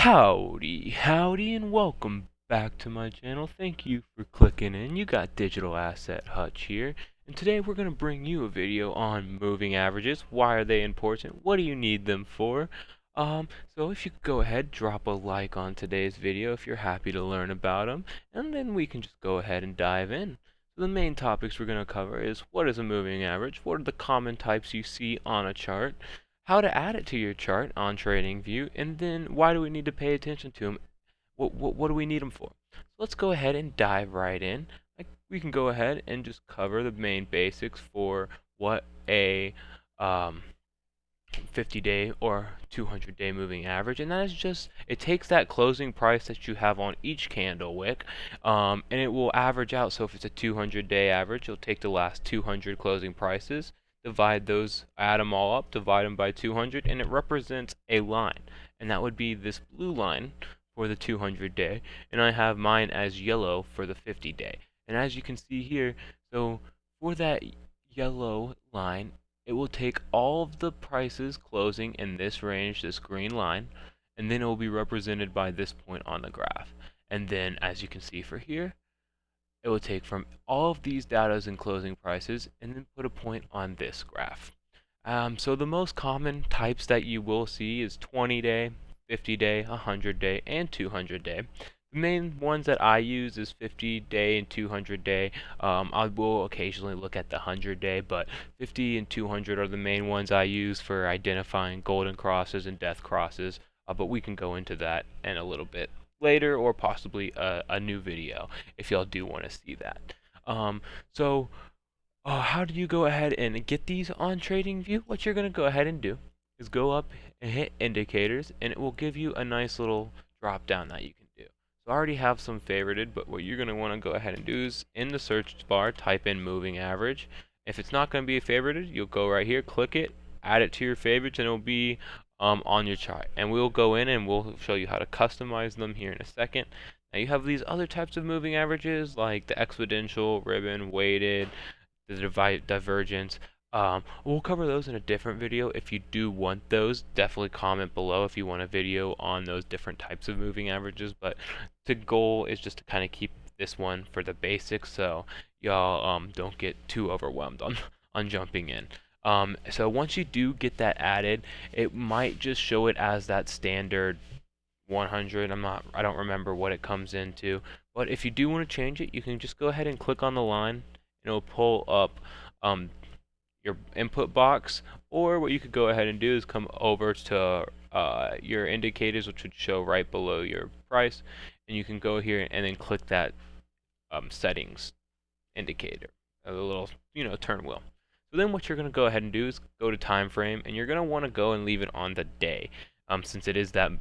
Howdy, and welcome back to my channel. Thank you for clicking in. You got Digital Asset Hutch here, and today we're going to bring you a video on moving averages. Why are they important? What do you need them for? So if you could go ahead, drop a like on today's video if you're happy to learn about them, and then we can just go ahead and dive in. So the main topics we're going to cover is what is a moving average, what are the common types you see on a chart, how to add it to your chart on TradingView, and then why do we need to pay attention to them? What do we need them for? So let's go ahead and dive right in. We can go ahead and just cover the main basics for what a 50-day or 200-day moving average, and that is just, it takes that closing price that you have on each candle wick, and it will average out. So if it's a 200-day average, you'll take the last 200 closing prices, divide those, add them all up, divide them by 200, and it represents a line, and that would be this blue line for the 200-day, and I have mine as yellow for the 50-day. And as you can see here, so for that yellow line, it will take all of the prices closing in this range, this green line, and then it will be represented by this point on the graph. And then, as you can see for here, it will take from all of these datas and closing prices and then put a point on this graph. So the most common types that you will see is 20-day, 50-day, 100-day, and 200-day. The main ones that I use is 50-day and 200-day. I will occasionally look at the 100-day, but 50 and 200 are the main ones I use for identifying golden crosses and death crosses. But we can go into that in a little bit later, or possibly a new video if y'all do want to see that. So how do you go ahead and get these on TradingView? What you're going to go ahead and do is go up and hit indicators, and it will give you a nice little drop down that you can do. So I already have some favorited, but what you're going to want to go ahead and do is in the search bar type in moving average. If it's not going to be favorited, you'll go right here, click it, add it to your favorites, and it'll be on your chart. And we'll go in and we'll show you how to customize them here in a second. Now you have these other types of moving averages like the exponential, ribbon, weighted, the divergence. We'll cover those in a different video. If you do want those, definitely comment below if you want a video on those different types of moving averages. But the goal is just to kind of keep this one for the basics, so y'all don't get too overwhelmed on jumping in. So once you do get that added, it might just show it as that standard 100. I don't remember what it comes into, but if you do want to change it, you can just go ahead and click on the line, and it'll pull up your input box. Or what you could go ahead and do is come over to your indicators, which would show right below your price, and you can go here and then click that settings indicator, a little turn wheel. So then what you're going to go ahead and do is go to time frame, and you're going to want to go and leave it on the day. Since it is that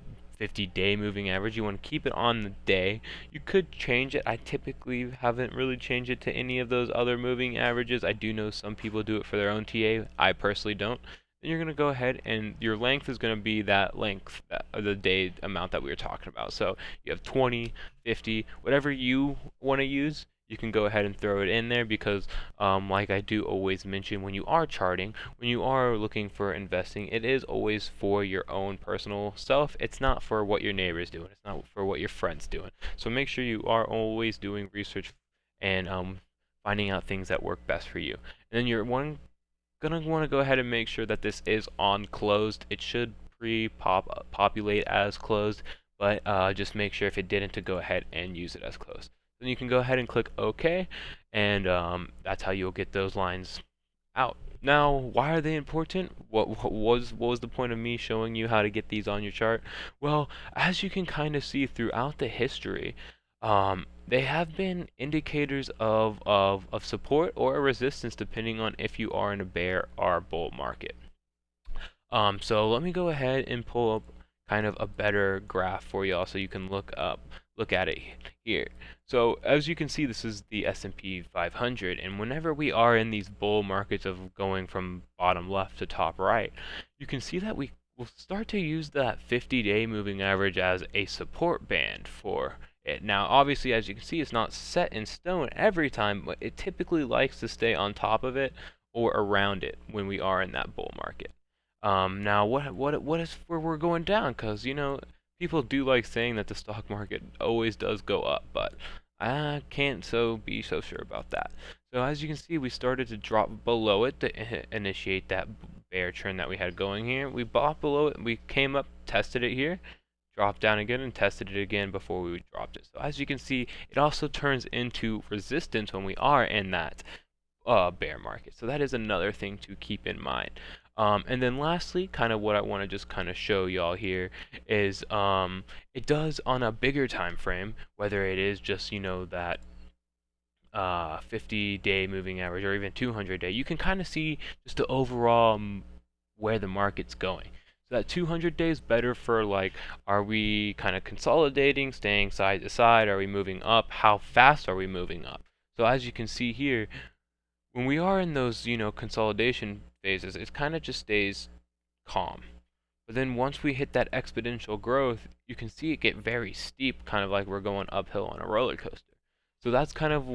50-day moving average, you want to keep it on the day. You could change it. I typically haven't really changed it to any of those other moving averages. I do know some people do it for their own TA. I personally don't. Then you're going to go ahead, and your length is going to be that length, the day amount that we were talking about. So you have 20, 50, whatever you want to use. You can go ahead and throw it in there, because like I do always mention, when you are charting, when you are looking for investing, it is always for your own personal self. It's not for what your neighbor's doing. It's not for what your friend's doing. So make sure you are always doing research and finding out things that work best for you. And then you're gonna want to go ahead and make sure that this is on closed. It should populate as closed, but just make sure if it didn't to go ahead and use it as closed. Then you can go ahead and click OK, and that's how you'll get those lines out. Now, why are they important? What was the point of me showing you how to get these on your chart? Well, as you can kind of see throughout the history, they have been indicators of support or a resistance, depending on if you are in a bear or bull market. So let me go ahead and pull up kind of a better graph for y'all so you can look at it here. So as you can see, this is the S&P 500, and whenever we are in these bull markets of going from bottom left to top right, you can see that we will start to use that 50-day moving average as a support band for it. Now obviously, as you can see, it's not set in stone every time, but it typically likes to stay on top of it or around it when we are in that bull market. Now what is where we're going down? Because people do like saying that the stock market always does go up, but I can't be so sure about that. So as you can see, we started to drop below it to initiate that bear trend that we had going here. We bought below it, we came up, tested it here, dropped down again, and tested it again before we dropped it. So as you can see, it also turns into resistance when we are in that bear market. So that is another thing to keep in mind. And then lastly, kind of what I want to just kind of show y'all here is it does on a bigger time frame, whether it is just that 50-day moving average or even 200-day, you can kind of see just the overall where the market's going. So that 200 days better for like, are we kind of consolidating, staying side to side? Are we moving up? How fast are we moving up? So as you can see here, when we are in those, consolidation phases, it kind of just stays calm. But then once we hit that exponential growth, you can see it get very steep, kind of like we're going uphill on a roller coaster. So that's kind of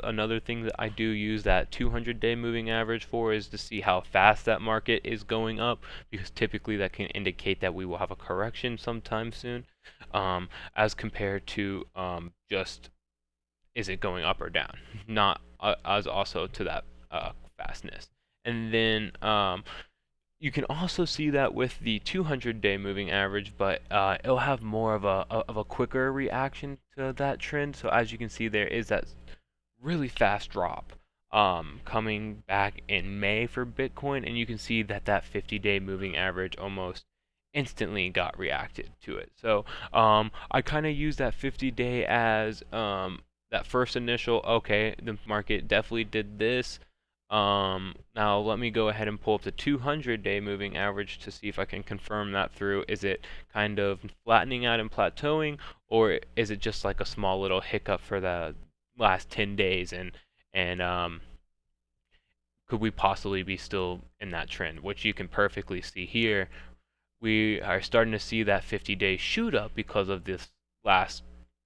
another thing that I do use that 200-day moving average for, is to see how fast that market is going up, because typically that can indicate that we will have a correction sometime soon, as compared to just is it going up or down, not as also to that fastness. And then you can also see that with the 200-day moving average, but it'll have more of a quicker reaction to that trend. So as you can see, there is that really fast drop coming back in May for Bitcoin, and you can see that that 50-day moving average almost instantly got reacted to it. So I kind of use that 50-day as that first initial, okay, the market definitely did this. Now let me go ahead and pull up the 200-day moving average to see if I can confirm that through. Is it kind of flattening out and plateauing, or is it just like a small little hiccup for the last 10 days, and could we possibly be still in that trend, which you can perfectly see here. We are starting to see that 50-day shoot up because of this last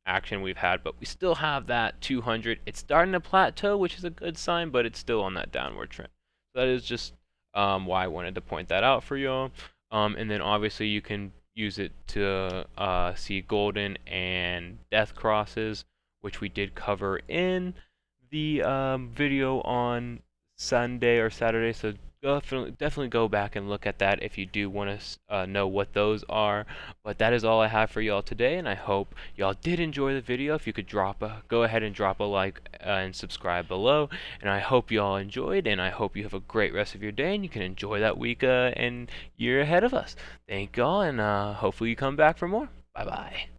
action we've had, but we still have that 200. It's starting to plateau, which is a good sign, but it's still on that downward trend. So that is just why I wanted to point that out for y'all. And then obviously you can use it to see golden and death crosses, which we did cover in the video on Sunday or Saturday. So definitely go back and look at that if you do want to know what those are. But that is all I have for y'all today, and I hope y'all did enjoy the video. If you could go ahead and drop a like and subscribe below, and I hope y'all enjoyed, and I hope you have a great rest of your day, and you can enjoy that week and year ahead of us. Thank y'all, and hopefully you come back for more. Bye bye.